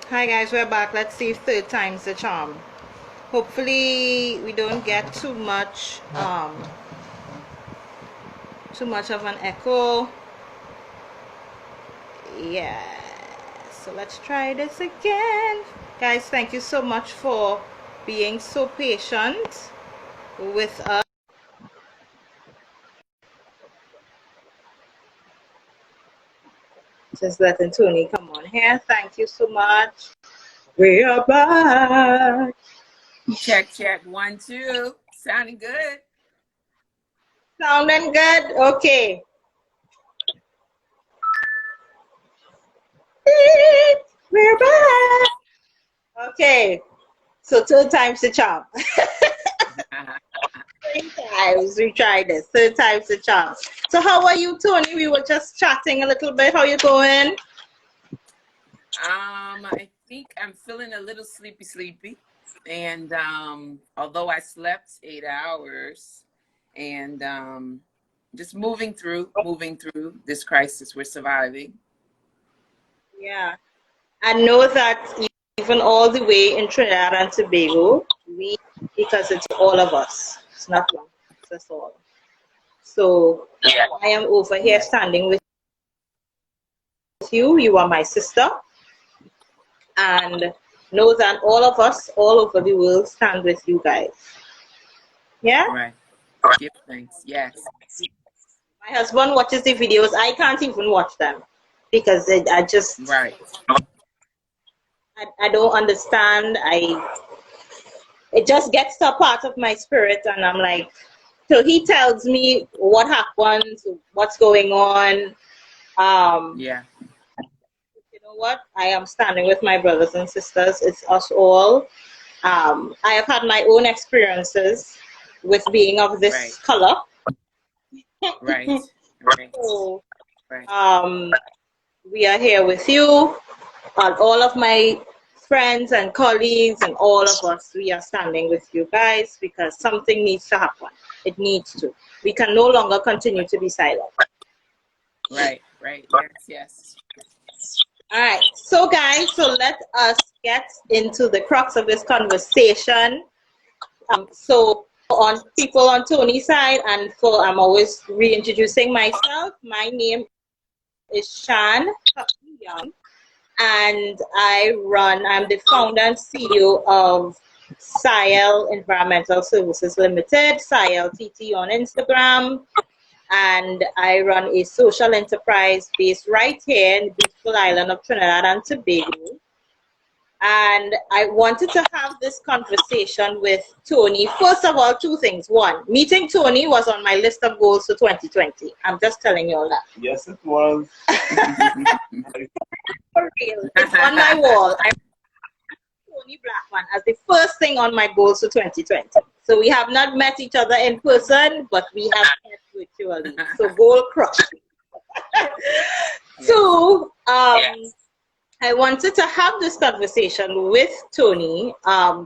Hi guys, we're back. Let's see if third time's the charm. Hopefully we don't get too much of an echo. Yeah. So let's try this again. Guys, thank you so much for being so patient with us. Just letting Toni come on here. Thank you so much. We are back. Check, check, 1, 2. Sounding good. Sounding good? Okay. We're back. Okay. So third time's the charm. 3 times we tried this. Third time's the charm. So how are you, Toni? We were just chatting a little bit. How you going? I think I'm feeling a little sleepy. And although I slept 8 hours and just moving through this crisis, we're surviving. Yeah. I know that even all the way in Trinidad and Tobago, because it's all of us. It's not one, it's us all. So I am over here standing with you. You are my sister. And know that all of us all over the world stand with you guys. Yeah? Right. Give thanks. Yes. My husband watches the videos. I can't even watch them because I just right. I don't understand. It just gets to a part of my spirit, and I'm like, so he tells me what happens, what's going on. Yeah. You know what? I am standing with my brothers and sisters. It's us all. I have had my own experiences with being of this color. Right. So, we are here with you, and all of my friends and colleagues and all of us, we are standing with you guys because something needs to happen. It needs to. We can no longer continue to be silent. Right. Yes. All right. So guys, so let us get into the crux of this conversation. So on people on Toni's side, and I'm always reintroducing myself. My name is Shan Young, and I'm the founder and CEO of SIEL Environmental Services Limited, SIEL TT on Instagram, and I run a social enterprise based right here in the beautiful island of Trinidad and Tobago. And I wanted to have this conversation with Toni. First of all, 2 things. 1, meeting Toni was on my list of goals for 2020. I'm just telling you all that. Yes, it was. For real. It's on my wall. I Toni Blackman as the first thing on my goals for 2020. So we have not met each other in person, but we have met virtually. So goal crushed. 2, I wanted to have this conversation with Toni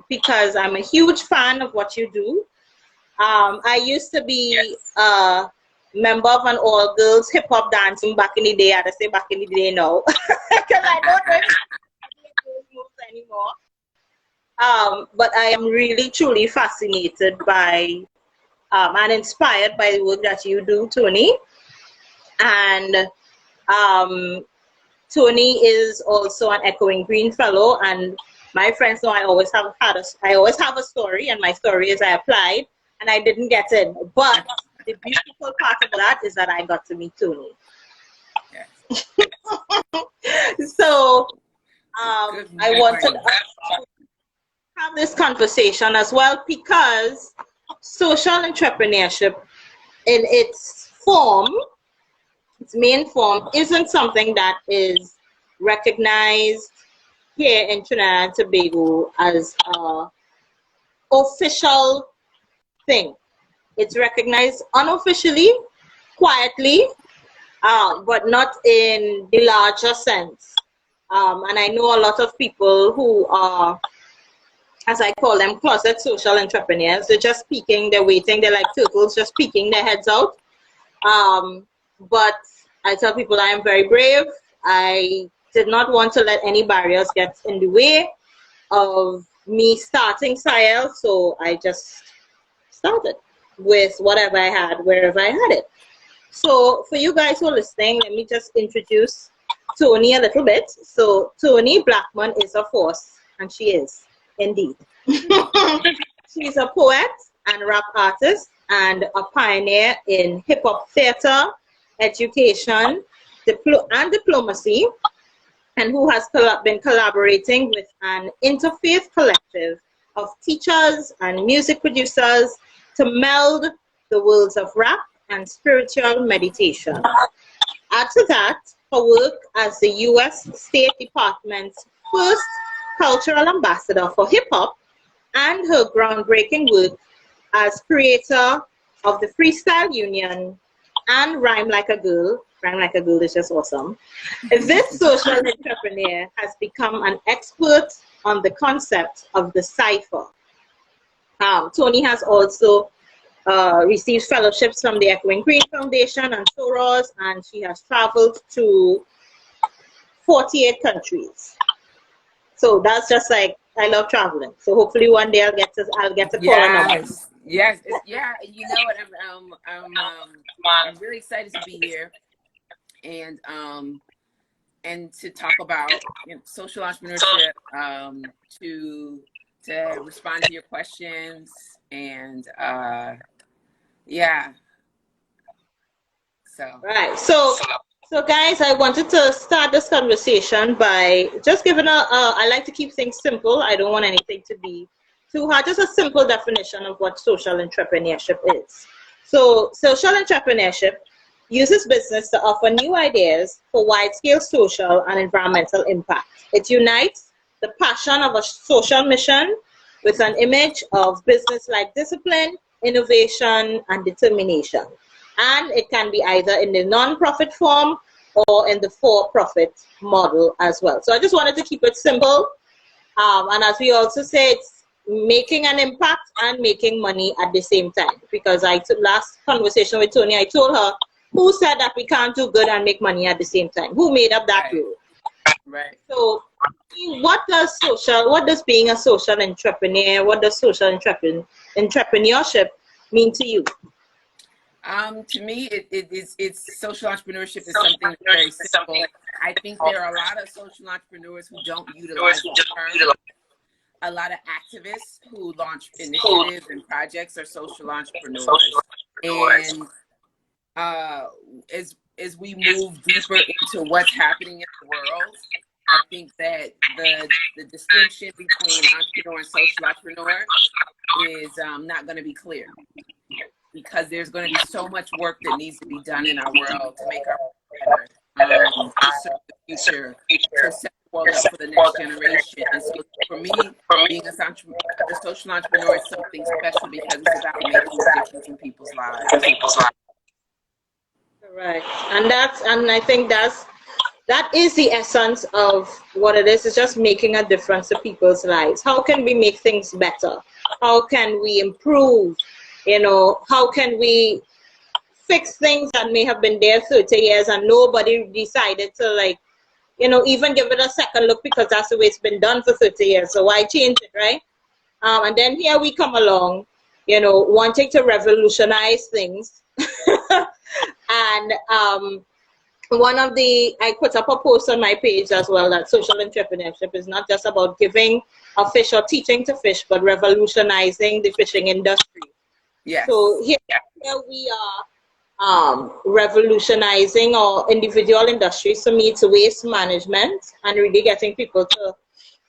because I'm a huge fan of what you do. I used to be a member of an all-girls hip-hop dancing back in the day. I say back in the day now because I don't know those moves anymore. But I am really, truly fascinated by and inspired by the work that you do, Toni. And Toni is also an Echoing Green Fellow, and my friends know I always have a story, and my story is I applied and I didn't get in. But the beautiful part of that is that I got to meet Toni. Yes. So I wanted to have this conversation as well because social entrepreneurship in its main form isn't something that is recognized here in Trinidad and Tobago as an official thing. It's recognized unofficially, quietly, but not in the larger sense. And I know a lot of people who are, as I call them, closet social entrepreneurs. They're just peeking, they're waiting, they're like turtles, just peeking their heads out. But I tell people I am very brave. I did not want to let any barriers get in the way of me starting SIL, so I just started with whatever I had, wherever I had it. So for you guys who are listening, let me just introduce Toni a little bit. So Toni Blackman is a force, and she is, indeed. She's a poet and rap artist and a pioneer in hip-hop theater, education, and diplomacy, and who has been collaborating with an interfaith collective of teachers and music producers to meld the worlds of rap and spiritual meditation. Add to that, her work as the U.S. State Department's first cultural ambassador for hip-hop and her groundbreaking work as creator of the Freestyle Union and Rhyme Like a Girl. Rhyme Like a Girl is just awesome. This social entrepreneur has become an expert on the concept of the cipher. Toni has also received fellowships from the Echoing Green Foundation and Soros, and she has traveled to 48 countries. So that's just like, I love traveling. So hopefully one day I'll get to call her number. Yes, yeah. You know what? I'm really excited to be here, and to talk about social entrepreneurship, to respond to your questions, and yeah. So right. So guys, I wanted to start this conversation by just giving I like to keep things simple. I don't want anything to be too hard. Just a simple definition of what social entrepreneurship is. So social entrepreneurship uses business to offer new ideas for wide-scale social and environmental impact. It unites the passion of a social mission with an image of business-like discipline, innovation, and determination. And it can be either in the non-profit form or in the for-profit model as well. So I just wanted to keep it simple. And as we also say, it's making an impact and making money at the same time. Because last conversation with Toni, I told her, who said that we can't do good and make money at the same time? Who made up that rule? Right. So what does being a social entrepreneur, what does social entrepreneurship mean to you? To me, it's social entrepreneurship is something very simple. I think there are a lot of social entrepreneurs who don't utilize the term. A lot of activists who launch initiatives and projects are social entrepreneurs. And as we move deeper into what's happening in the world, I think that the distinction between entrepreneur and social entrepreneur is not going to be clear, because there's going to be so much work that needs to be done in our world to make our world better, to serve the future, to set the world up for the next generation. And so for me, being a social entrepreneur is something special because it's about making a difference in people's lives. Right, and I think that is the essence of what it is. It's just making a difference to people's lives. How can we make things better? How can we improve? How can we fix things that may have been there 30 years and nobody decided to even give it a second look, because that's the way it's been done for 30 years. So why change it, right? And then here we come along, wanting to revolutionize things. And I put up a post on my page as well that social entrepreneurship is not just about giving a fish or teaching to fish, but revolutionizing the fishing industry. Yes. So here we are revolutionizing our individual industries. To me, it's waste management and really getting people to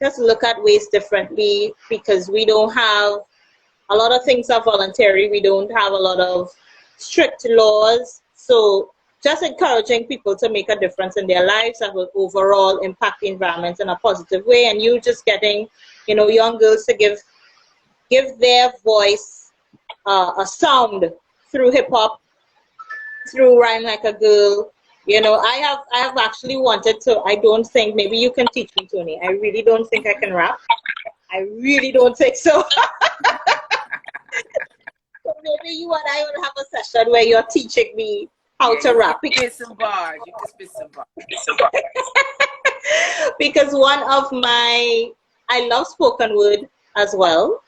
just look at waste differently, because we don't have a lot of things are voluntary. We don't have a lot of strict laws. So just encouraging people to make a difference in their lives that will overall impact the environment in a positive way. And you just getting, young girls to give their voice a sound through hip hop, through Rhyme Like a Girl. I have actually wanted to. I don't think, maybe you can teach me, Toni. I really don't think I can rap. I really don't think so. So maybe you and I will have a session where you're teaching me how to rap. You can spit some bars. You can spit some bars. because I love spoken word as well.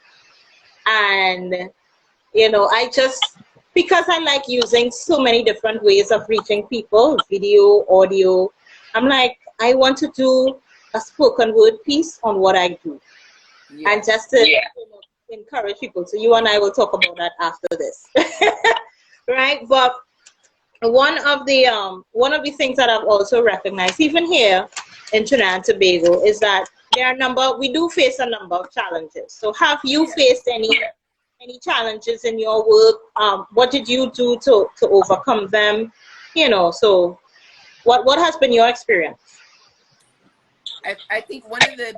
And, because I like using so many different ways of reaching people, video, audio, I'm like, I want to do a spoken word piece on what I do. Yeah. And just to encourage people. So you and I will talk about that after this. Right? But one of the things that I've also recognized, even here in Trinidad and Tobago, is that we do face a number of challenges. So have you faced any challenges in your work? What did you do to overcome them? So what has been your experience? I think one of the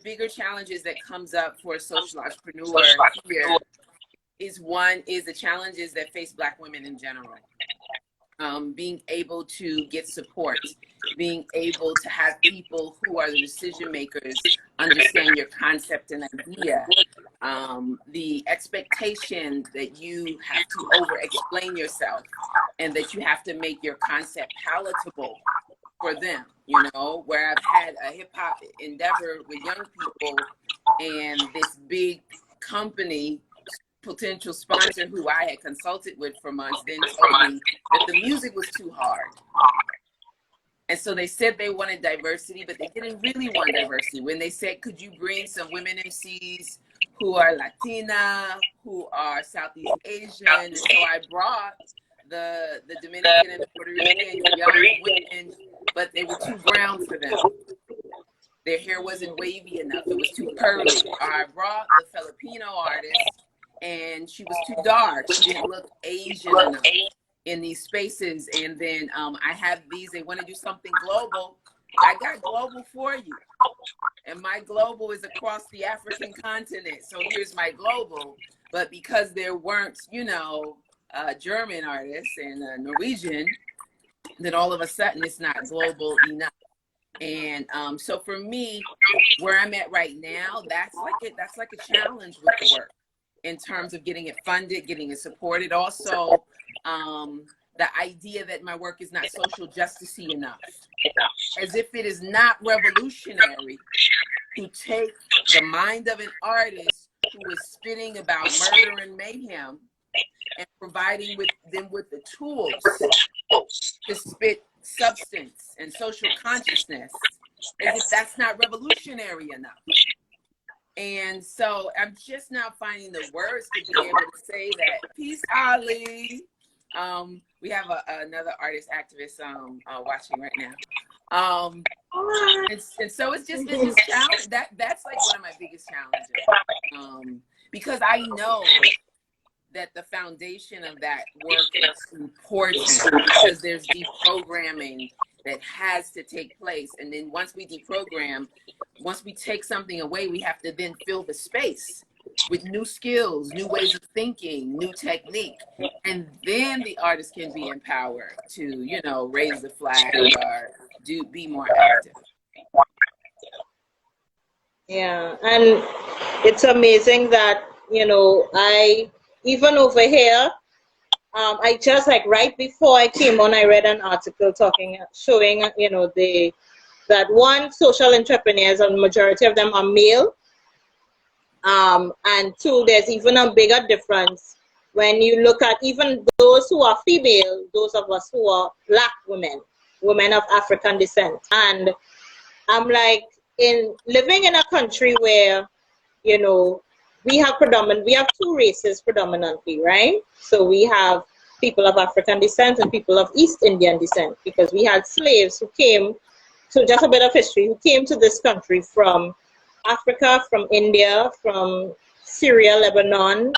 bigger challenges that comes up for a social entrepreneur here is the challenges that face Black women in general. Being able to get support, being able to have people who are the decision makers understand your concept and idea, the expectation that you have to over-explain yourself and that you have to make your concept palatable for them, where I've had a hip-hop endeavor with young people and this big company potential sponsor who I had consulted with for months then told me that the music was too hard. And so they said they wanted diversity, but they didn't really want diversity. When they said, could you bring some women MCs who are Latina, who are Southeast Asian? And so I brought the Dominican and Puerto Rican young women, but they were too brown for them. Their hair wasn't wavy enough. It was too curly. I brought the Filipino artist, and she was too dark. She didn't look Asian enough in these spaces. And then I have these, they want to do something global. I got global for you. And my global is across the African continent. So here's my global. But because there weren't, German artists and Norwegian, then all of a sudden it's not global enough. And so for me, where I'm at right now, that's like a challenge with the work in terms of getting it funded, getting it supported. Also, the idea that my work is not social justice-y enough, as if it is not revolutionary to take the mind of an artist who is spitting about murder and mayhem and providing them with the tools to spit substance and social consciousness, as if that's not revolutionary enough. And so I'm just now finding the words to be able to say that. Peace, Ali. We have another artist activist watching right now. And so it's just challenge. That's like one of my biggest challenges. Because I know that the foundation of that work is important, because there's deprogramming that has to take place. And then once we deprogram, once we take something away, we have to then fill the space with new skills, new ways of thinking, new technique. And then the artist can be empowered to, raise the flag or be more active. Yeah, and it's amazing that, even over here, I just right before I came on, I read an article showing, that one, social entrepreneurs, and the majority of them are male. And two, there's even a bigger difference when you look at even those who are female, those of us who are Black women of African descent. And I'm like, living in a country where, we have two races predominantly, right? So we have people of African descent and people of East Indian descent, because we had slaves who came, so just a bit of history, who came to this country from Africa, from India, from Syria, Lebanon,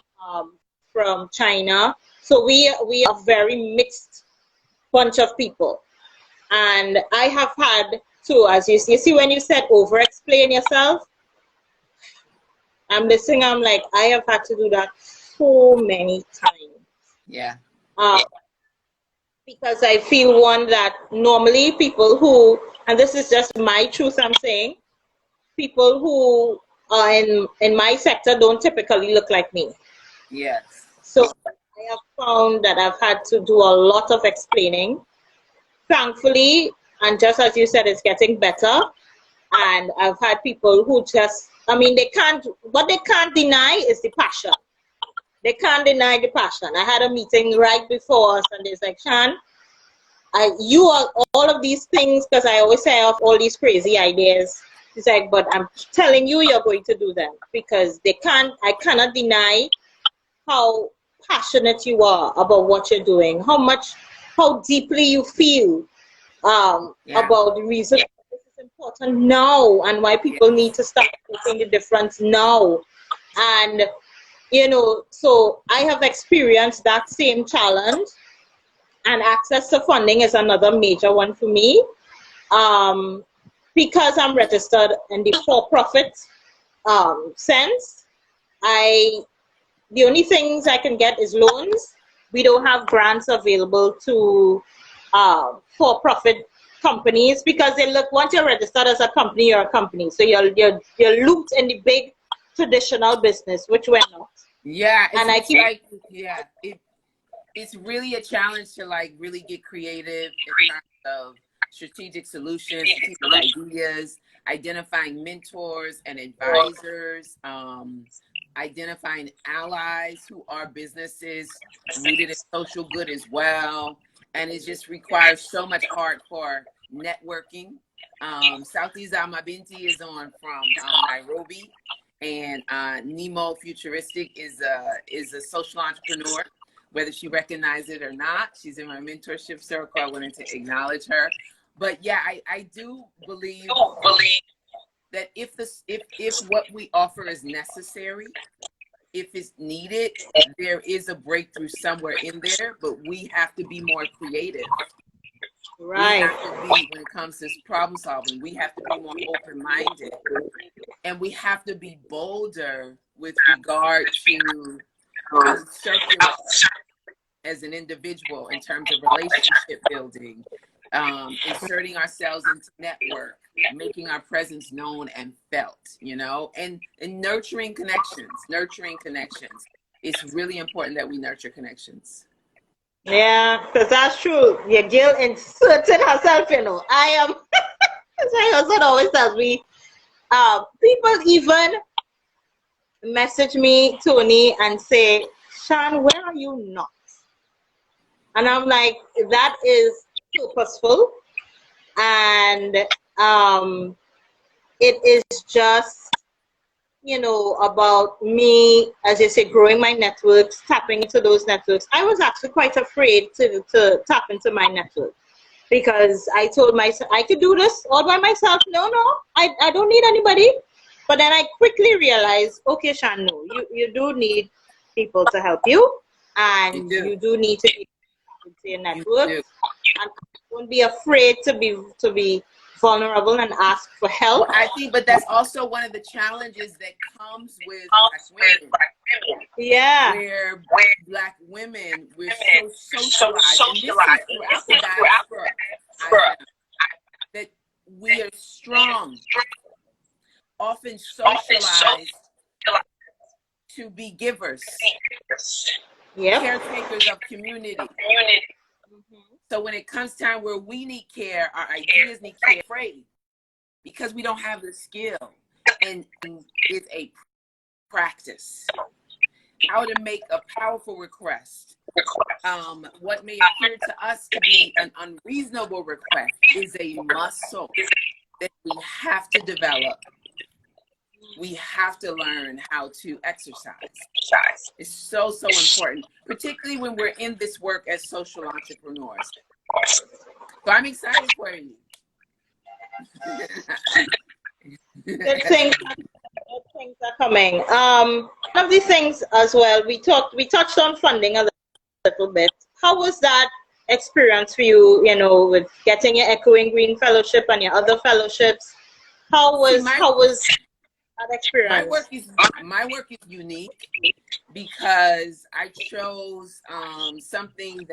from China. So we are a very mixed bunch of people. And I have had to, as you see when you said over-explain yourself, I'm listening, I'm like, I have had to do that so many times. Yeah. Because I feel, one, that normally people who, and this is just my truth I'm saying, people who are in my sector don't typically look like me. Yes. So I have found that I've had to do a lot of explaining. Thankfully, and just as you said, it's getting better. And I've had people who just, I mean, what they can't deny is the passion. They can't deny the passion. I had a meeting right before us, and they're like, Shan, you are all of these things, because I always say I have all these crazy ideas. It's like, but I'm telling you, you're going to do them, because I cannot deny how passionate you are about what you're doing, how deeply you feel about the reason this is important now, and why people need to start making the difference now. And, so I have experienced that same challenge, and access to funding is another major one for me. Because I'm registered in the for-profit sense, the only things I can get is loans. We don't have grants available to for-profit companies, because they look, once you're registered as a company, you're a company. So you're looped in the big traditional business, which we're not. Yeah, and I keep like, yeah, it's really a challenge to like really get creative in terms of strategic solutions, strategic ideas, identifying mentors and advisors, identifying allies who are businesses rooted in social good as well. And it just requires so much hardcore networking. Southeast Amabinti is on from Nairobi, and Nemo Futuristic is a social entrepreneur. Whether she recognized it or not, she's in my mentorship circle. I wanted to acknowledge her. But yeah, I do believe that if what we offer is necessary, if it's needed, there is a breakthrough somewhere in there, but we have to be more creative. right. We have to be, when it comes to problem solving, we have to be more open-minded, and we have to be bolder with regard to circular as an individual in terms of relationship building, inserting ourselves into network, making our presence known and felt, and nurturing connections. It's really important that we nurture connections. Yeah, because that's true. Your girl inserting herself, I am. That's my husband always tells me. People even message me, Toni, and say, Shan, where are you not? And I'm like, that is purposeful. And it is just, about me, as you say, growing my networks, tapping into those networks. I was actually quite afraid to tap into my network, because I told myself I could do this all by myself. No, I don't need anybody. But then I quickly realized, okay, Shan, no, you do need people to help you, and you do need to be into your network, and don't be afraid to be vulnerable and ask for help. Well, I think, but that's also one of the challenges that comes with Black women. Yeah. Where Black women, we're so socialized, and this is throughout the diaspora, that we are strong, often socialized to be givers, caretakers of community. So when it comes time where we need care, our ideas need care, afraid, because we don't have the skill, and it's a practice. How to make a powerful request. What may appear to us to be an unreasonable request is a muscle that we have to develop. We have to learn how to exercise. It's so important, particularly when we're in this work as social entrepreneurs. So I'm excited for you. Good things are coming. One of these things as well, we touched on funding a little bit. How was that experience for you, with getting your Echoing Green Fellowship and your other fellowships? How was that experience? My work is unique because I chose something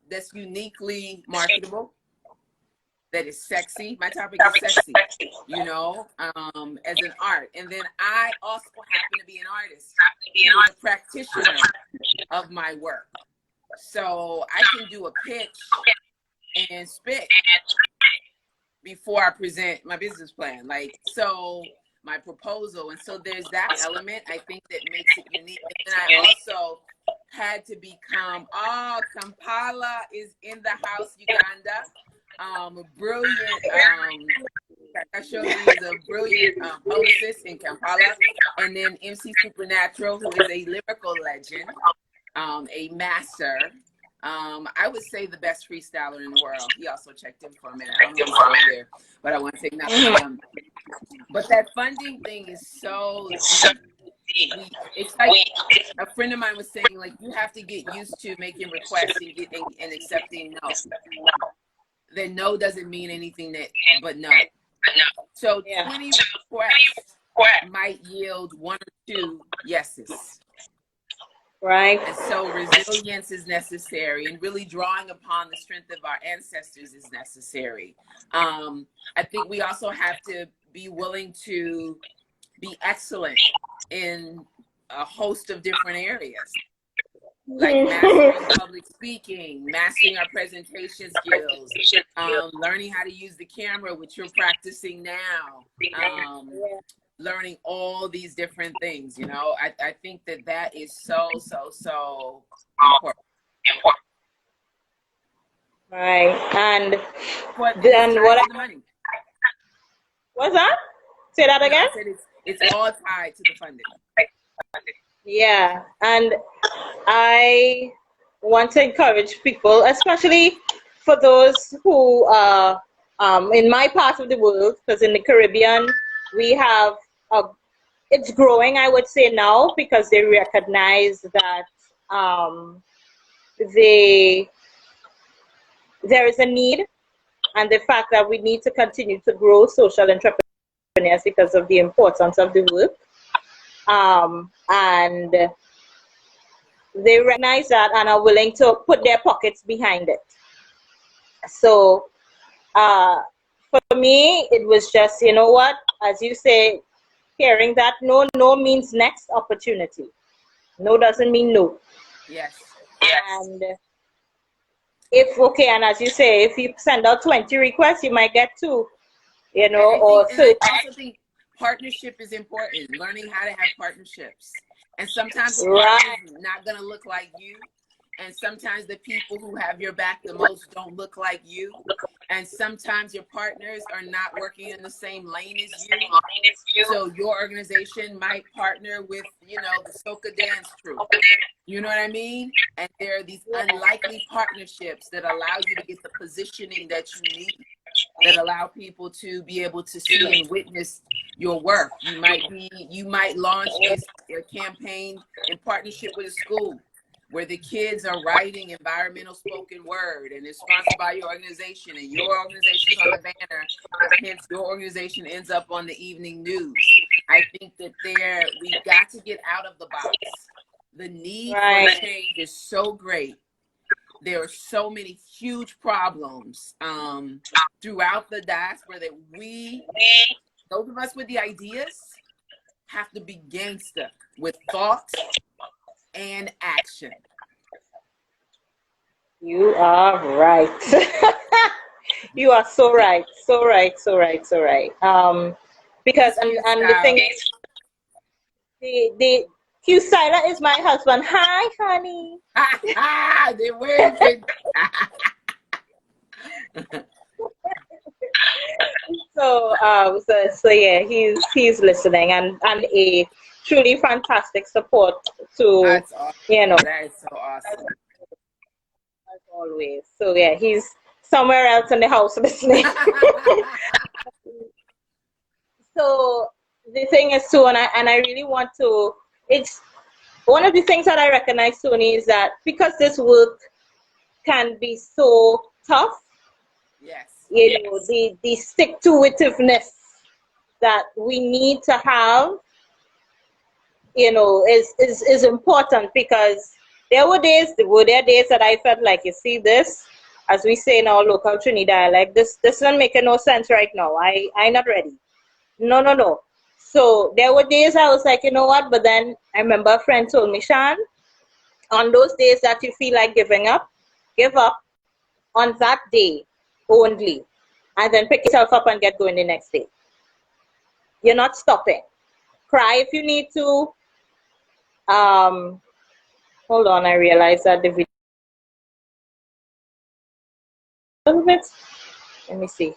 that's uniquely marketable, that is sexy. My topic is sexy, as an art. And then I also happen to be an artist, a practitioner of my work. So I can do a pitch and spit. before I present my business plan. Like, so my proposal. And so there's that element, I think, that makes it unique. And then I also had to become, Kampala is in the house, Uganda. Brilliant, Kakasho is a brilliant publicist in Kampala. And then MC Supernatural, who is a lyrical legend, a master. I would say the best freestyler in the world. He also checked in for a minute. I don't know if he's still here, but I want to take notes of him. But that funding thing is so deep. It's like a friend of mine was saying, like, you have to get used to making requests and accepting no. Then no doesn't mean anything but no. So 20 requests might yield 1 or 2 yeses. Right. And so resilience is necessary, and really drawing upon the strength of our ancestors is necessary. I think we also have to be willing to be excellent in a host of different areas, like mastering public speaking, mastering our presentation skills, learning how to use the camera, which you're practicing now, learning all these different things. You know, I think that is so important. Right. And But then what the money? What's that? Say that again? I said it's all tied to the funding. Yeah, and I want to encourage people, especially for those who are in my part of the world, because in the Caribbean we have it's growing, I would say now, because they recognize that there is a need, and the fact that we need to continue to grow social entrepreneurs because of the importance of the work. And they recognize that and are willing to put their pockets behind it. So for me, it was just, you know what, as you say, hearing that no means next opportunity. No doesn't mean no. Yes. And and as you say, if you send out 20 requests, you might get 2, you know, I also think partnership is important. Learning how to have partnerships. And sometimes the partner is not going to look like you. And sometimes the people who have your back the most don't look like you. And sometimes your partners are not working in the same lane as you. So your organization might partner with, you know, the soca dance troupe. You know what I mean? And there are these unlikely partnerships that allow you to get the positioning that you need, that allow people to be able to see and witness your work. You might launch a campaign in partnership with a school where the kids are writing environmental spoken word, and it's sponsored by your organization, and your organization's on the banner, hence your organization ends up on the evening news. I think that we've got to get out of the box. The need for change is so great. There are so many huge problems throughout the diaspora that those of us with the ideas, have to be gangster with thought and action. You are right. You are so right. So right. Because and the thing is, the Q Styler is my husband. Hi, honey. They're waving. So yeah, he's listening and a truly fantastic support to That's awesome. You know. That is so awesome. As always. So yeah, he's somewhere else in the house listening. So the thing is too, and I really want to. It's one of the things that I recognize, Toni, is that because this work can be so tough. Yes. You know, the stick-to-itiveness that we need to have, you know, is important, because there were days that I felt like, you see this, as we say in our local Trini dialect, this doesn't make no sense right now. I'm not ready. No. So there were days I was like, you know what? But then I remember a friend told me, Shan, on those days that you feel like giving up, give up on that day only. and then pick yourself up and get going the next day. You're not stopping. Cry if you need to. Hold on, I realized that the video a little bit. Let me see.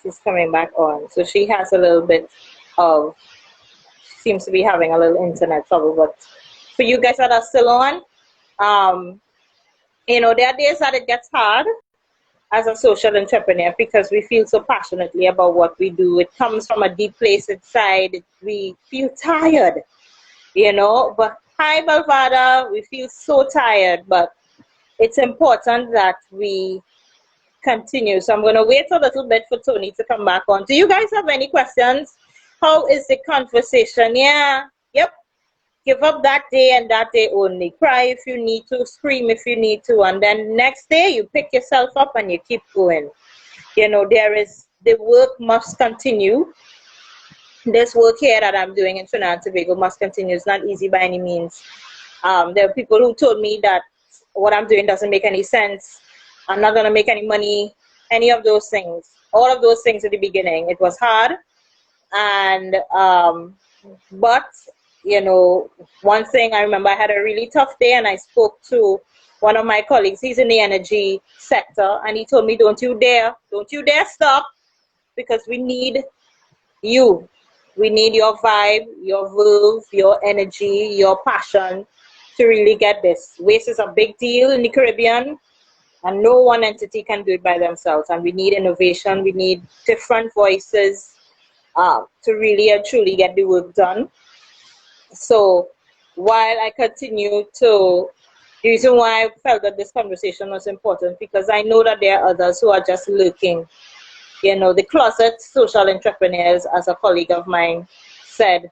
She's coming back on. So she has a little bit of, seems to be having a little internet trouble. But for you guys that are still on, you know, there are days that it gets hard as a social entrepreneur because we feel so passionately about what we do. It comes from a deep place inside. We feel tired, you know. But hi, Balvada, we feel so tired, but it's important that we continue. So I'm going to wait a little bit for Toni to come back on. Do you guys have any questions? How is the conversation? Yeah. Yep. Give up that day and that day only. Cry if you need to, scream if you need to, and then next day you pick yourself up and you keep going. You know, the work must continue. This work here that I'm doing in Trinidad and Tobago must continue. It's not easy by any means. There are people who told me that what I'm doing doesn't make any sense. I'm not going to make any money, any of those things. All of those things at the beginning. It was hard. And, but, you know, one thing I remember, I had a really tough day and I spoke to one of my colleagues. He's in the energy sector. And he told me, don't you dare stop, because we need you. We need your vibe, your verve, your energy, your passion to really get this. Waste is a big deal in the Caribbean, and no one entity can do it by themselves. And we need innovation. We need different voices to really and truly get the work done. So while I continue to, the reason why I felt that this conversation was important, because I know that there are others who are just lurking. You know, the closet social entrepreneurs, as a colleague of mine said,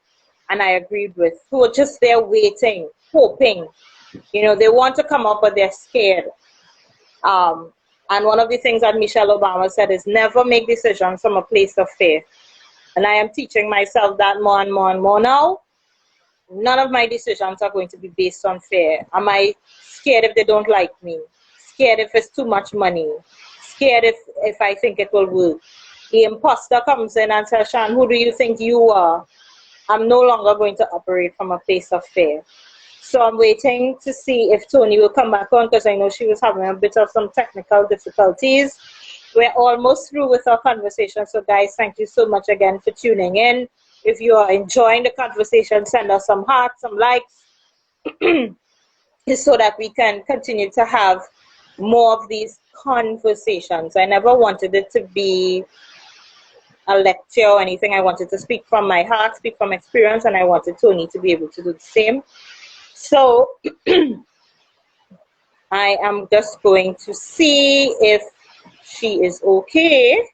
and I agreed with, who are just there waiting, hoping. You know, they want to come up, but they're scared. And one of the things that Michelle Obama said is never make decisions from a place of fear. And I am teaching myself that more and more and more now. None of my decisions are going to be based on fear. Am I scared if they don't like me? Scared if it's too much money? Scared if I think it will work? The imposter comes in and says, Shan, who do you think you are? I'm no longer going to operate from a place of fear. So I'm waiting to see if Toni will come back on, because I know she was having a bit of some technical difficulties. We're almost through with our conversation. So guys, thank you so much again for tuning in. If you are enjoying the conversation, send us some hearts, some likes, so that we can continue to have more of these conversations. I never wanted it to be a lecture or anything. I wanted to speak from my heart, speak from experience, and I wanted Toni to be able to do the same. So I am just going to see if she is okay.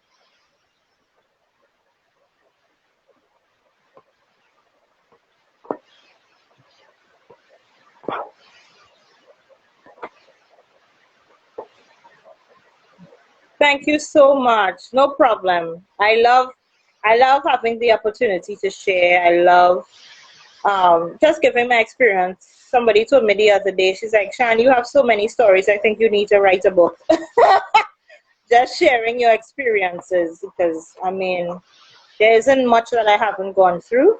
Thank you so much. No problem. I love having the opportunity to share. I love just giving my experience. Somebody told me the other day, she's like, Shan, you have so many stories. I think you need to write a book. Just sharing your experiences, because I mean, there isn't much that I haven't gone through.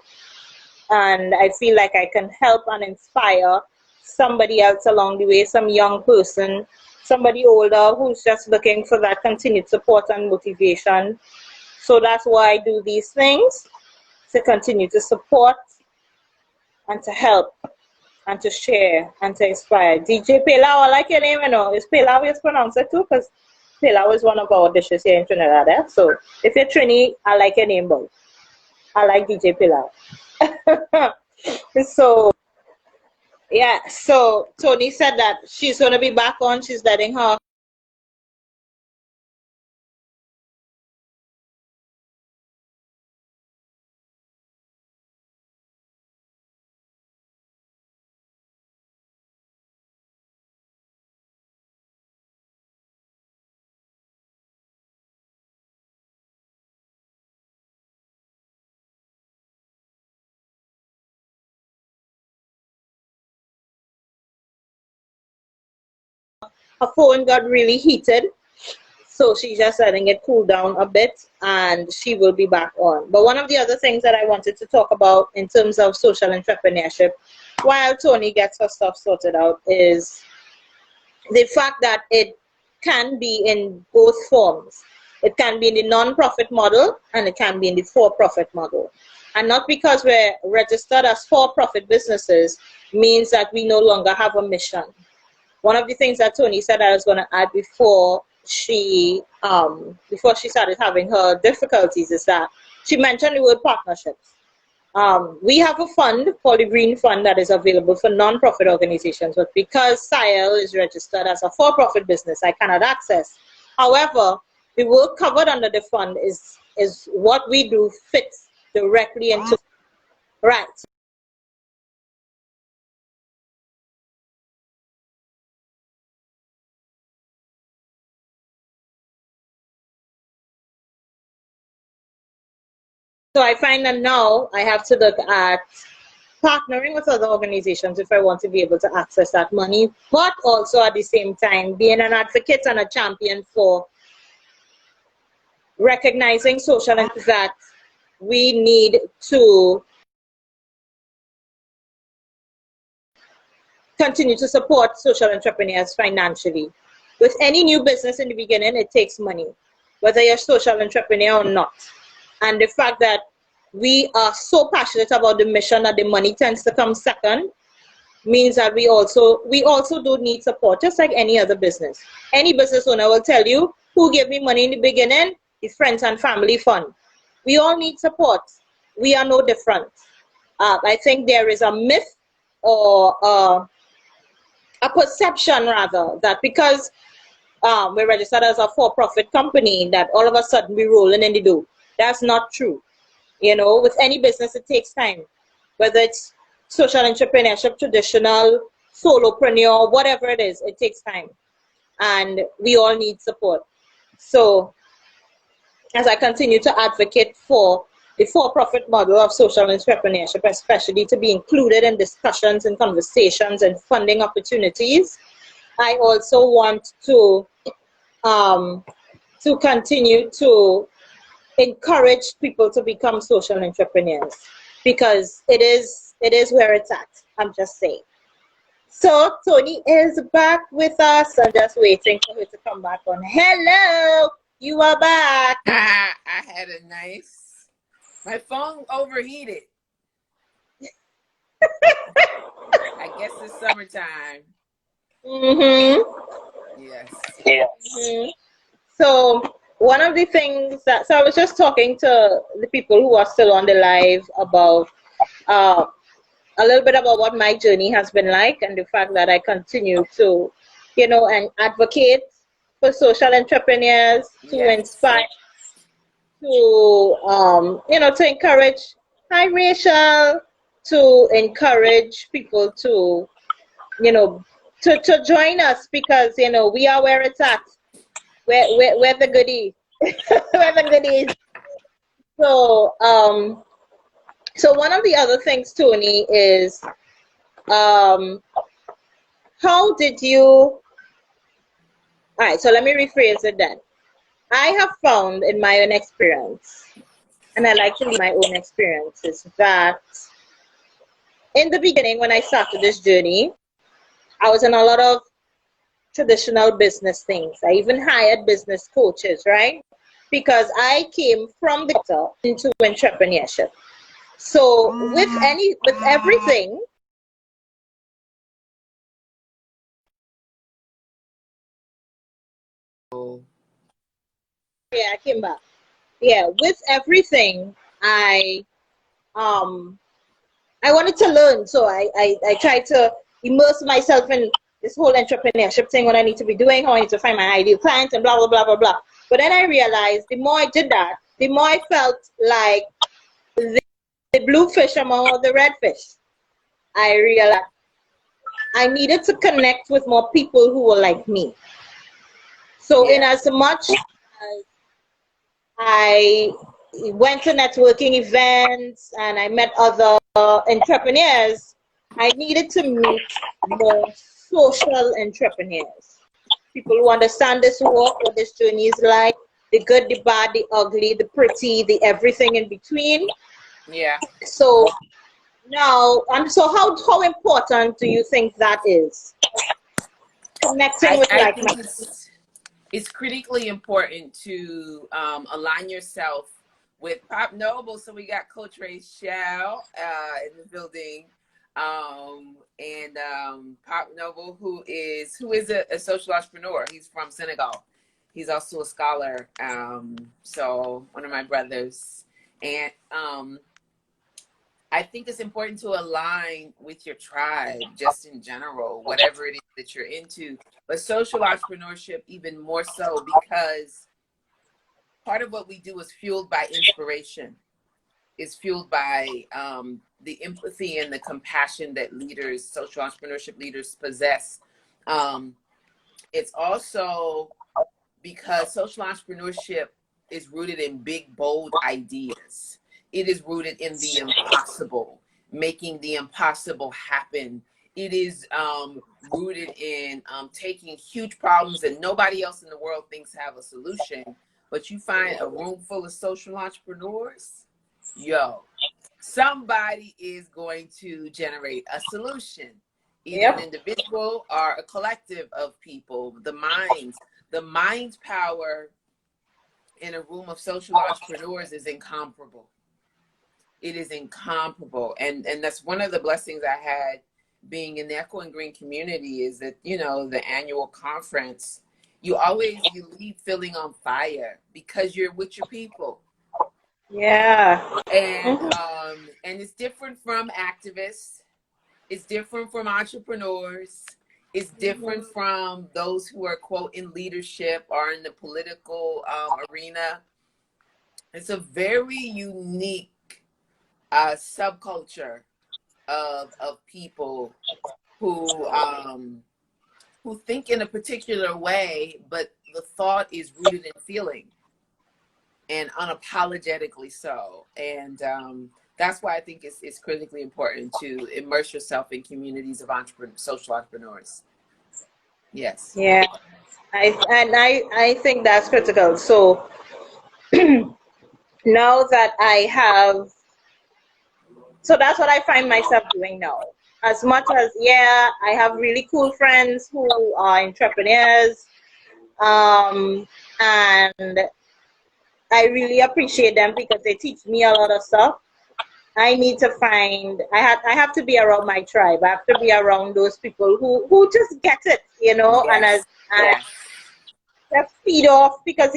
And I feel like I can help and inspire somebody else along the way, some young person, somebody older who's just looking for that continued support and motivation. So that's why I do these things, to continue to support and to help and to share and to inspire. DJ Pilau, I like your name, you know. Is Pilau is pronounced it too? Because Pilau is one of our dishes here in Trinidad. Eh? So if you're Trini, I like your name, both. I like DJ Pilau. So yeah, so Toni said that she's going to be back on. She's letting her phone got really heated. So she's just letting it cool down a bit and she will be back on. But one of the other things that I wanted to talk about in terms of social entrepreneurship while Toni gets her stuff sorted out is the fact that it can be in both forms. It can be in the non-profit model and it can be in the for-profit model. And not because we're registered as for-profit businesses means that we no longer have a mission. One of the things that Toni said I was going to add before she started having her difficulties is that she mentioned the word partnerships. We have a fund called the Green Fund that is available for non-profit organizations, but because SIL is registered as a for-profit business, I cannot access. However, the work covered under the fund is what we do fits directly into, right. So I find that now I have to look at partnering with other organizations if I want to be able to access that money, but also at the same time being an advocate and a champion for recognizing social issues that we need to continue to support social entrepreneurs financially. With any new business in the beginning, it takes money, whether you're a social entrepreneur or not. And the fact that we are so passionate about the mission that the money tends to come second means that we also do need support, just like any other business. Any business owner will tell you, who gave me money in the beginning? The friends and family fund. We all need support. We are no different. I think there is a myth or a perception rather that because we're registered as a for-profit company that all of a sudden we're rolling in the dough. That's not true. You know, with any business, it takes time. Whether it's social entrepreneurship, traditional, solopreneur, whatever it is, it takes time. And we all need support. So as I continue to advocate for the for-profit model of social entrepreneurship, especially to be included in discussions and conversations and funding opportunities, I also want to continue to encourage people to become social entrepreneurs because it is where it's at. I'm just saying. So Toni is back with us. I'm just waiting for her to come back on. Hello, you are back. I had my phone overheated. I guess it's summertime. Yes. Mm-hmm. So one of the things so I was just talking to the people who are still on the live about a little bit about what my journey has been like and the fact that I continue to, and advocate for social entrepreneurs, to inspire, to, to encourage, hi Rachel, to encourage people to, to join us because, we are where it's at. We're the goodies. We're the goodies. So, so one of the other things, Toni, is how did you, all right, so let me rephrase it then. I have found in my own experience, and I like to leave my own experiences, that in the beginning when I started this journey, I was in a lot of traditional business things. I even hired business coaches, right? Because I came from the into entrepreneurship. So with everything, yeah, I came back. Yeah, with everything, I wanted to learn. So I tried to immerse myself in this whole entrepreneurship thing, what I need to be doing, how I need to find my ideal client, and blah, blah, blah, blah, blah. But then I realized the more I did that, the more I felt like the blue fish among all the red fish. I realized I needed to connect with more people who were like me. So in as much as I went to networking events and I met other entrepreneurs, I needed to meet more social entrepreneurs. people who understand this walk, what this journey is like, the good, the bad, the ugly, the pretty, the everything in between. Yeah. So now, so how important do you think that is? Connecting with I like think it's critically important to align yourself with Pop Noble. So we got Coach Rachel in the building, and Pop Noble, who is a social entrepreneur. He's from Senegal. He's also a scholar. So one of my brothers, and I think it's important to align with your tribe, just in general, whatever it is that you're into. But social entrepreneurship, even more so, because part of what we do is fueled by inspiration, is fueled by the empathy and the compassion that leaders, social entrepreneurship leaders, possess. It's also because social entrepreneurship is rooted in big, bold ideas. It is rooted in the impossible, making the impossible happen. It is rooted in taking huge problems that nobody else in the world thinks have a solution, but you find a room full of social entrepreneurs, somebody is going to generate a solution, either an individual or a collective of people. The mind's power in a room of social entrepreneurs is incomparable. It is incomparable. And that's one of the blessings I had being in the Echo and Green community, is that, the annual conference, you leave feeling on fire because you're with your people. Yeah. And it's different from activists. It's different from entrepreneurs. It's different from those who are, quote, in leadership or in the political arena. It's a very unique subculture of people who think in a particular way, but the thought is rooted in feeling, and unapologetically so. And that's why I think it's critically important to immerse yourself in communities of social entrepreneurs. Yes. Yeah. I think that's critical. So now that so that's what I find myself doing now. As much as, I have really cool friends who are entrepreneurs, and I really appreciate them because they teach me a lot of stuff. I need to I have to be around my tribe. I have to be around those people who just get it, Yes. and just feed off, because,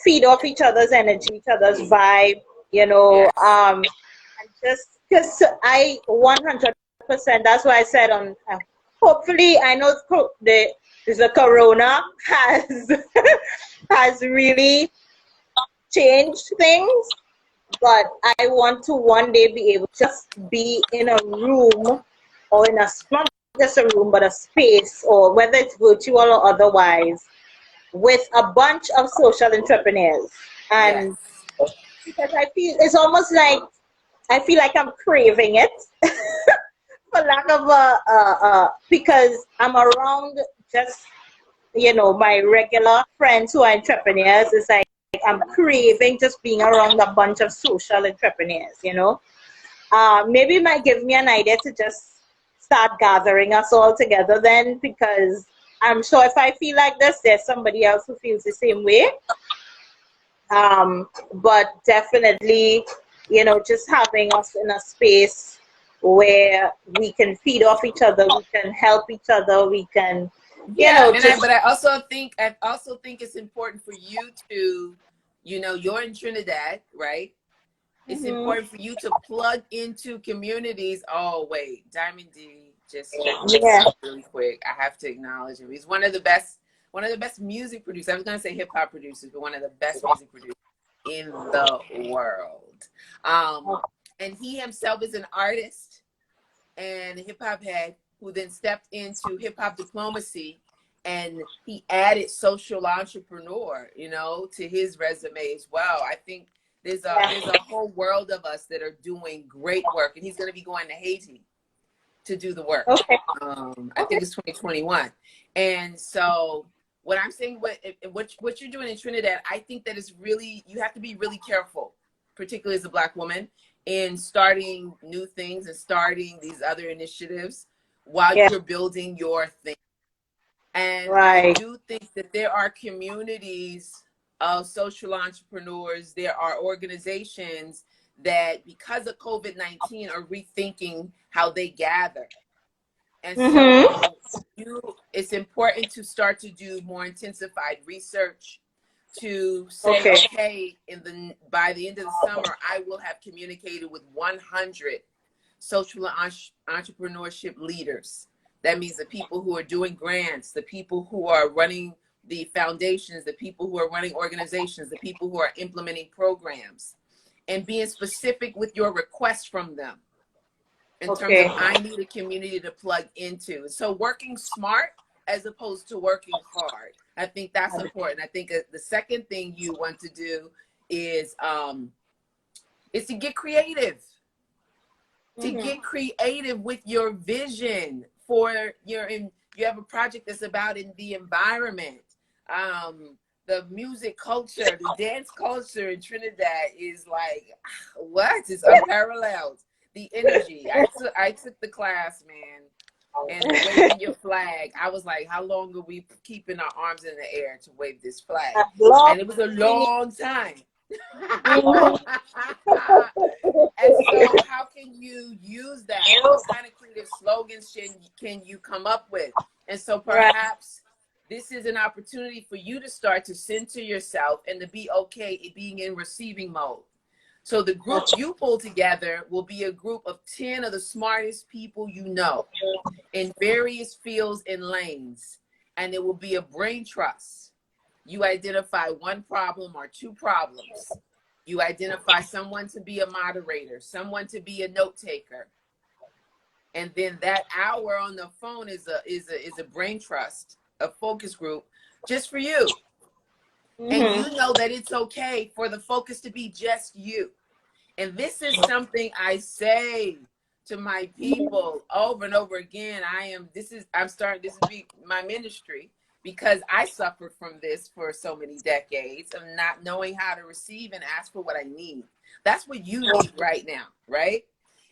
feed off each other's energy, each other's vibe, Yes. and just because I 100%, that's why I said hopefully, I know the corona has has really changed things, but I want to one day be able to just be in a room, or not just a room, but a space, or whether it's virtual or otherwise, with a bunch of social entrepreneurs. And because I feel it's almost like, I feel like I'm craving it, for lack of because I'm around just, my regular friends who are entrepreneurs. It's like I'm craving just being around a bunch of social entrepreneurs, maybe it might give me an idea to just start gathering us all together then, because I'm sure if I feel like this, there's somebody else who feels the same way. But definitely, just having us in a space where we can feed off each other, we can help each other, we can, but I also think it's important for you to, you're in Trinidad, right? It's important for you to plug into communities. Oh wait, Diamond D just really quick. I have to acknowledge him. He's one of the best music producers. I was gonna say hip hop producers, but one of the best music producers in the world. And he himself is an artist and a hip hop head who then stepped into hip hop diplomacy, and he added social entrepreneur, to his resume as well. I think there's a whole world of us that are doing great work, and he's going to be going to Haiti to do the work. Okay. I think it's 2021. And so what I'm saying, what you're doing in Trinidad, I think that is really, you have to be really careful, particularly as a Black woman, in starting new things and starting these other initiatives while Yeah. you're building your thing. And I Right. do think that there are communities of social entrepreneurs, there are organizations that, because of COVID-19, are rethinking how they gather. And Mm-hmm. so it's important to start to do more intensified research to say, Okay. okay, by the end of the summer, I will have communicated with 100 social entrepreneurship leaders. That means the people who are doing grants, the people who are running the foundations, the people who are running organizations, the people who are implementing programs, and being specific with your request from them in terms of, Okay. I need a community to plug into. So working smart as opposed to working hard. I think that's important. I think the second thing you want to do is to get creative. To get creative with your vision for you have a project that's about in the environment. The music culture, the dance culture in Trinidad is like, what? It's unparalleled. The energy. I took the class, man, and the waving your flag. I was like, how long are we keeping our arms in the air to wave this flag? And it was a long time. And so how can you use that? What kind of creative slogans can you come up with? And so perhaps this is an opportunity for you to start to center yourself and to be okay at being in receiving mode. So the group you pull together will be a group of 10 of the smartest people you know in various fields and lanes. And it will be a brain trust. You identify one problem or two problems. You identify someone to be a moderator, someone to be a note taker. And then that hour on the phone is a brain trust, a focus group just for you. And you know that it's okay for the focus to be just you. And this is something I say to my people over and over again. I'm starting, this will be my ministry, because I suffered from this for so many decades of not knowing how to receive and ask for what I need. That's what you need right now, right?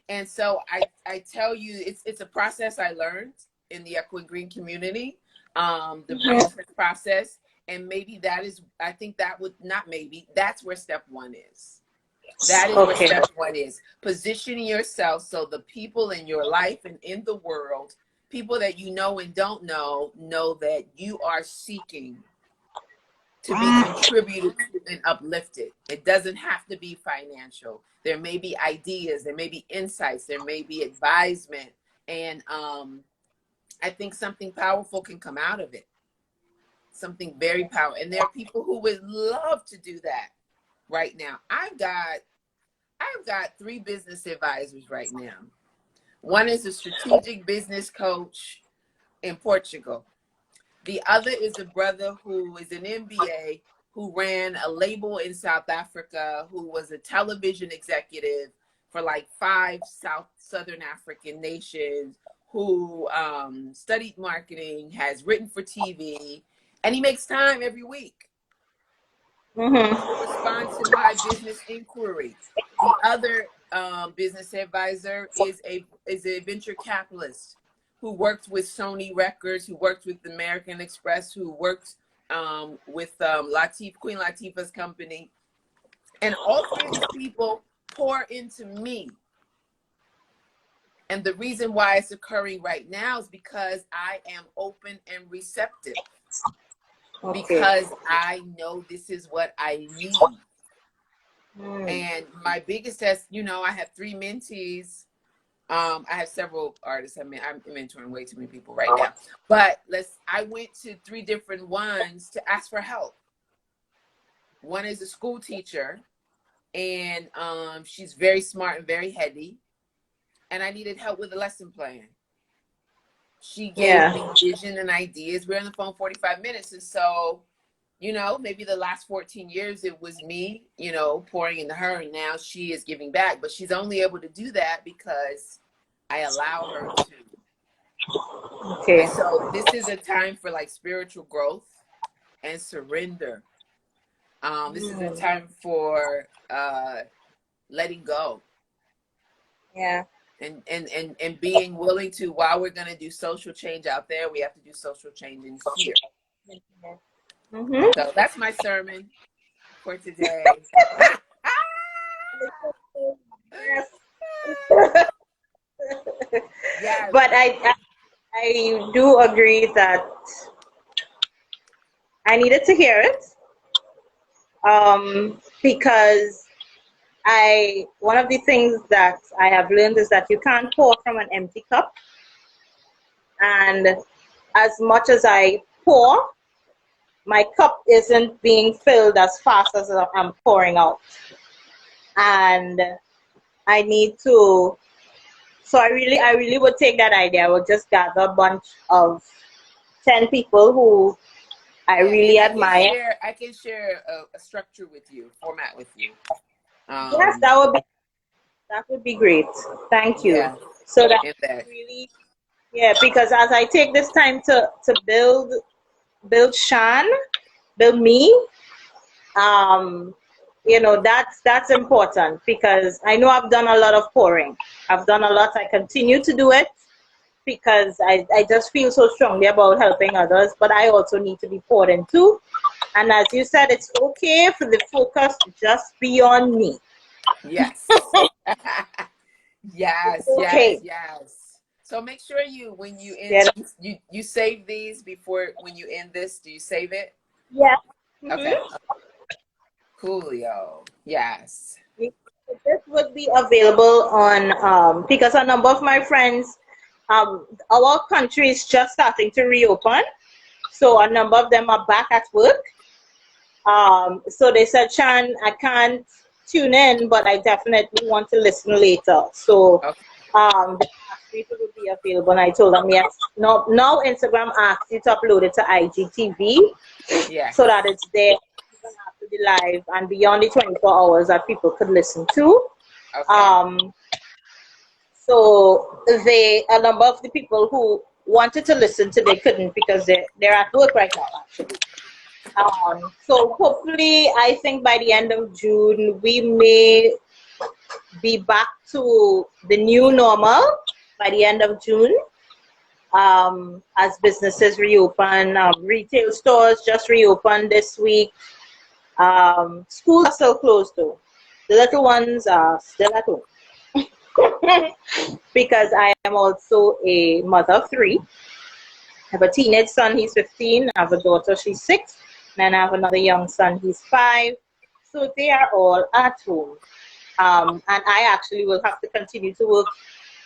And so I tell you, it's a process I learned in the Echo and Green community, the brain trust process. And maybe that is, I think that would, not maybe, that's where step one is. That is what step one is. Positioning yourself so the people in your life and in the world, people that you know and don't know that you are seeking to be contributed to and uplifted. It doesn't have to be financial. There may be ideas, there may be insights, there may be advisement. And I think something powerful can come out of it. Something very powerful. And there are people who would love to do that right now. I've got 3 business advisors right now. One is a strategic business coach in Portugal. The other is a brother who is an MBA, who ran a label in South Africa, who was a television executive for like 5 Southern African nations, who studied marketing, has written for TV, and he makes time every week to respond to my business inquiry. The other business advisor is a venture capitalist who worked with Sony Records, who worked with American Express, who worked with Queen Latifah's company. And all 3 of these people pour into me. And the reason why it's occurring right now is because I am open and receptive. Because I know this is what I need. And my biggest test, I have 3 mentees. I have several artists. I'm mentoring way too many people right now. But I went to 3 different ones to ask for help. One is a school teacher, and she's very smart and very heady. And I needed help with a lesson plan. She gave me vision and ideas. We're on the phone 45 minutes. And so, maybe the last 14 years, it was me, pouring into her. And now she is giving back. But she's only able to do that because I allow her to. Okay. And so this is a time for like spiritual growth. and surrender. This is the time for letting go. Yeah. And being willing to, while we're going to do social change out there, we have to do social change in here. So that's my sermon for today. Yes. Yes. But I do agree that I needed to hear it, because one of the things that I have learned is that you can't pour from an empty cup. And as much as I pour, my cup isn't being filled as fast as I'm pouring out. And I need to, so I really would take that idea. I would just gather a bunch of 10 people who I really admire. I can share a structure with you, format with you. Yes, that would be great. Thank you. Yeah, So that really, yeah, because as I take this time to build Shan, build me, you know, that's important, because I know I've done a lot of pouring. I've done a lot. I continue to do it because I just feel so strongly about helping others, but I also need to be poured into. And as you said, it's okay for the focus just be on me. Yes. Yes, okay. yes. So make sure when you end, you save these before, when you end this, do you save it? Yeah. Okay. Coolio. Yes. This would be available on, because a number of my friends, our country is just starting to reopen. So a number of them are back at work. So they said, Shan, I can't tune in, but I definitely want to listen later. So they asked me if it would be available, and I told them yes. Now Instagram asks you to upload it to IGTV, so that it's there even after the live and beyond the 24 hours that people could listen to. So a number of the people who wanted to listen to, they couldn't because they're at work right now, actually. So hopefully, I think by the end of June, we may be back to the new normal by the end of June, as businesses reopen. Retail stores just reopened this week. Schools are still closed though. The little ones are still at home. Because I am also a mother of 3. I have a teenage son, he's 15. I have a daughter, she's 6. And I have another young son, he's 5. So they are all at home. And I actually will have to continue to work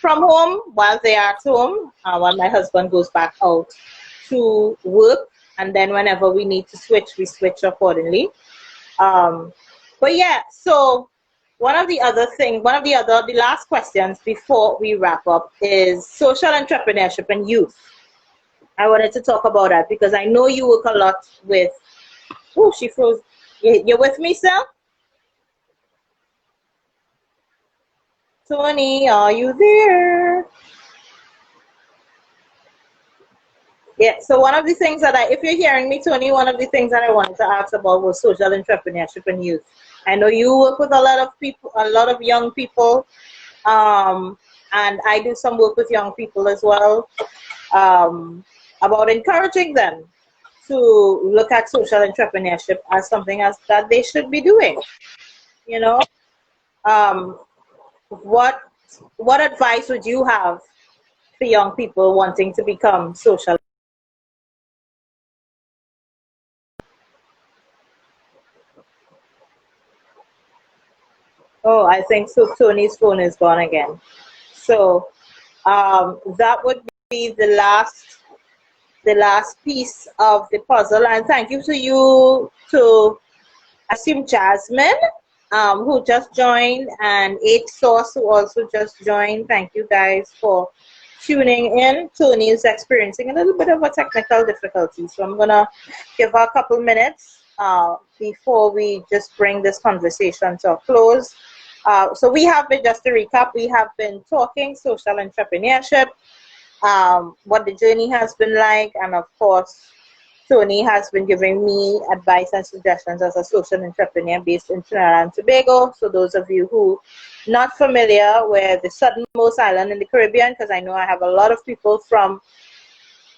from home while they are at home, while my husband goes back out to work. And then whenever we need to switch, we switch accordingly. But yeah, so the last questions before we wrap up is social entrepreneurship and youth. I wanted to talk about that because I know you work a lot with, oh, she froze. You're with me, sir? Toni, are you there? Yeah, so one of the things that if you're hearing me, Toni, one of the things that I wanted to ask about was social entrepreneurship and youth. I know you work with a lot of people, a lot of young people, and I do some work with young people as well, about encouraging them to look at social entrepreneurship as something that they should be doing. You know, what advice would you have for young people wanting to become social? Oh, I think so. Toni's phone is gone again. So that would be the last piece of the puzzle. And thank you to I assume Jasmine, who just joined, and 8 Source, who also just joined. Thank you guys for tuning in. Toni is experiencing a little bit of a technical difficulty, so I'm gonna give her a couple minutes before we just bring this conversation to a close. So we have been, just to recap, we have been talking social entrepreneurship, what the journey has been like, and of course, Toni has been giving me advice and suggestions as a social entrepreneur based in Trinidad and Tobago. So those of you who not familiar with the southernmost island in the Caribbean, because I know I have a lot of people from,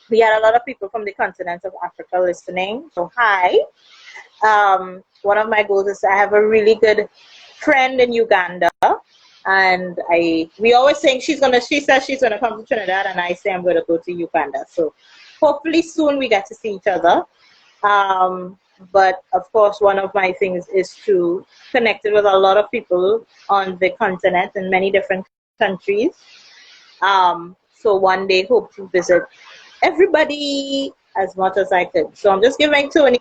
we had a lot of people from the continent of Africa listening. So hi. One of my goals is I have a really good friend in Uganda, and we always saying she says she's gonna come to Trinidad, and I say I'm gonna go to Uganda. So hopefully soon we get to see each other. But of course, one of my things is to connect with a lot of people on the continent in many different countries. So one day hope to visit everybody as much as I could. So I'm just giving Toni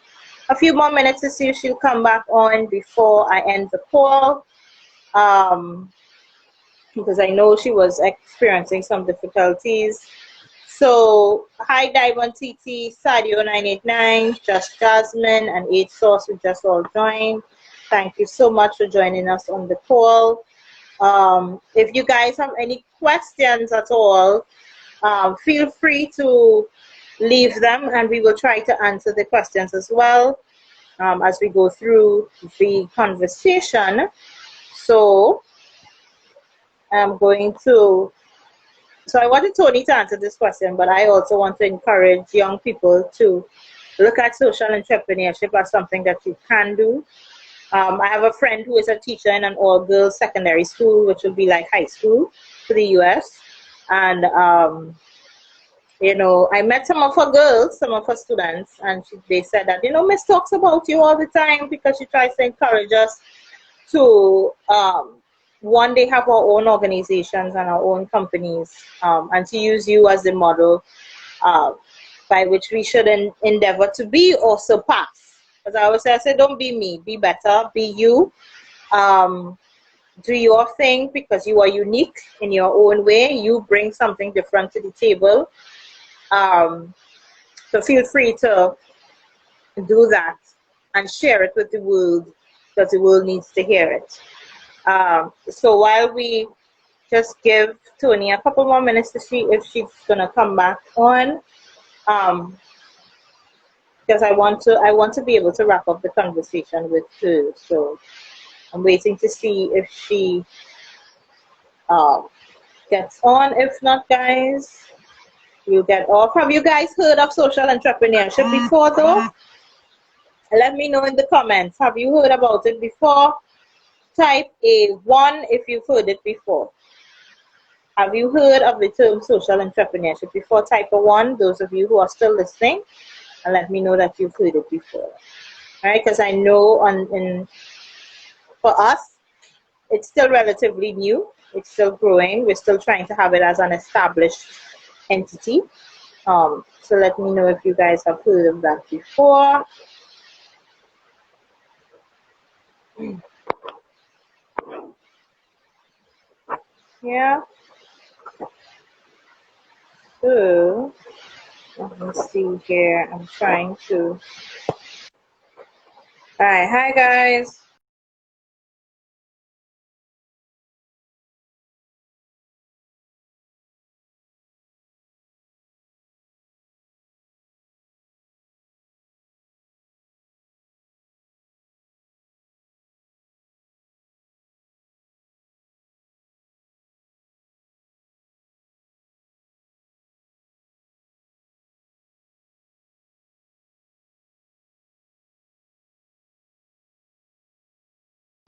a few more minutes to see if she'll come back on before I end the call. Because I know she was experiencing some difficulties. So, hi Diamond TT, Sadio 989, Just Jasmine, and 8 Source, we just all joined. Thank you so much for joining us on the call. If you guys have any questions at all, feel free to leave them, and we will try to answer the questions as well as we go through the conversation. So, I'm going to, so I wanted Toni to answer this question, but I also want to encourage young people to look at social entrepreneurship as something that you can do. I have a friend who is a teacher in an all-girls secondary school, which would be like high school for the US. And, you know, I met some of her girls, some of her students, and they said that, you know, Miss talks about you all the time because she tries to encourage us to one day have our own organizations and our own companies, and to use you as the model by which we should endeavor to be or surpass. As I always say, I say, don't be me, be better, be you. Do your thing because you are unique in your own way. You bring something different to the table. So feel free to do that and share it with the world because the world needs to hear it. So while we just give Toni a couple more minutes to see if she's gonna come back on, because I want to be able to wrap up the conversation with her. So I'm waiting to see if she gets on. If not, guys, you get off. Have you guys heard of social entrepreneurship before, though? Let me know in the comments. Have you heard about it before? Type a 1 if you've heard it before. Have you heard of the term social entrepreneurship before? Type a 1, those of you who are still listening, and let me know that you've heard it before. All right, because I know for us, it's still relatively new. It's still growing. We're still trying to have it as an established entity. So let me know if you guys have heard of that before. Yeah. So let me see here. I'm trying to. All right. Hi, guys.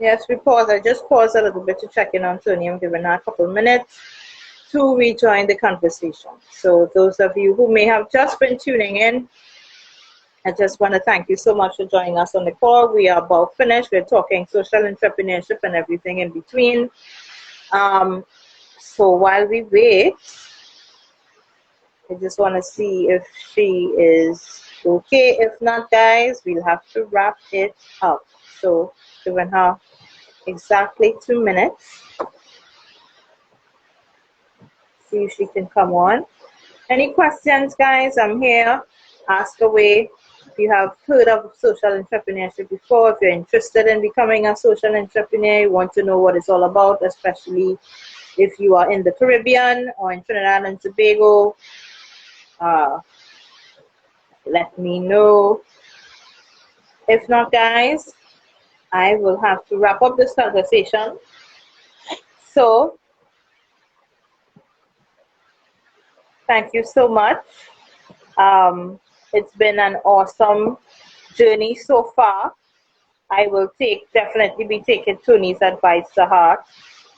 Yes, we pause. I just paused a little bit to check in on Toni. I'm giving her a couple minutes to rejoin the conversation. So those of you who may have just been tuning in, I just want to thank you so much for joining us on the call. We are about finished. We're talking social entrepreneurship and everything in between. So while we wait, I just want to see if she is okay. If not, guys, we'll have to wrap it up. So giving her exactly 2 minutes. See if she can come on. Any questions, guys? I'm here. Ask away. If you have heard of social entrepreneurship before, if you're interested in becoming a social entrepreneur, you want to know what it's all about, especially if you are in the Caribbean or in Trinidad and Tobago, let me know. If not, guys, I will have to wrap up this conversation. So, thank you so much. It's been an awesome journey so far. I will definitely be taking Toni's advice to heart.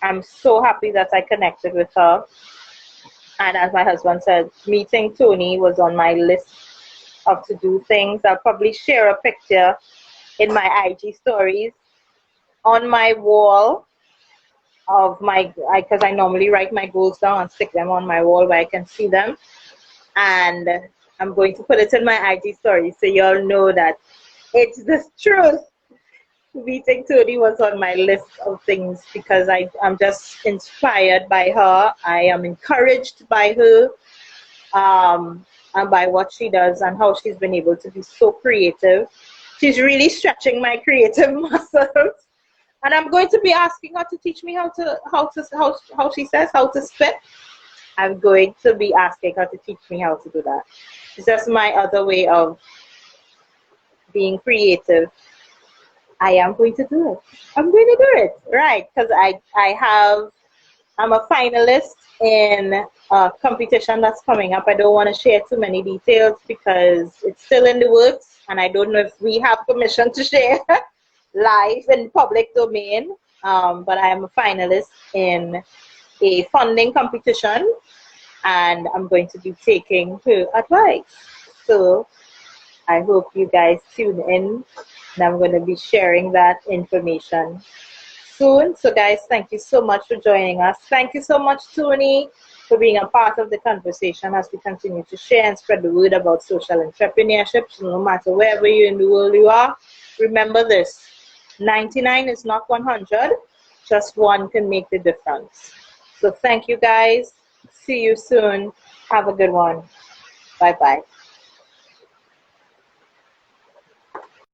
I'm so happy that I connected with her. And as my husband said, meeting Toni was on my list of to-do things. I'll probably share a picture in my IG stories on my wall of because I normally write my goals down and stick them on my wall where I can see them. And I'm going to put it in my IG story so you all know that it's the truth. Meeting Toni was on my list of things because I'm just inspired by her. I am encouraged by her and by what she does and how she's been able to be so creative. She's really stretching my creative muscles. And I'm going to be asking her to teach me how she says how to spit. I'm going to be asking her to teach me how to do that. It's just my other way of being creative. I am going to do it. I'm going to do it, right? Because I'm a finalist in a competition that's coming up. I don't want to share too many details because it's still in the works, and I don't know if we have permission to share live in public domain. But I am a finalist in a funding competition, and I'm going to be taking her advice. So I hope you guys tune in, and I'm going to be sharing that information soon. So guys, thank you so much for joining us. Thank you so much, Toni, for being a part of the conversation as we continue to share and spread the word about social entrepreneurship. So no matter wherever you in the world you are, remember this: 99 is not 100, just one can make the difference. So thank you guys. See you soon. Have a good one. Bye-bye.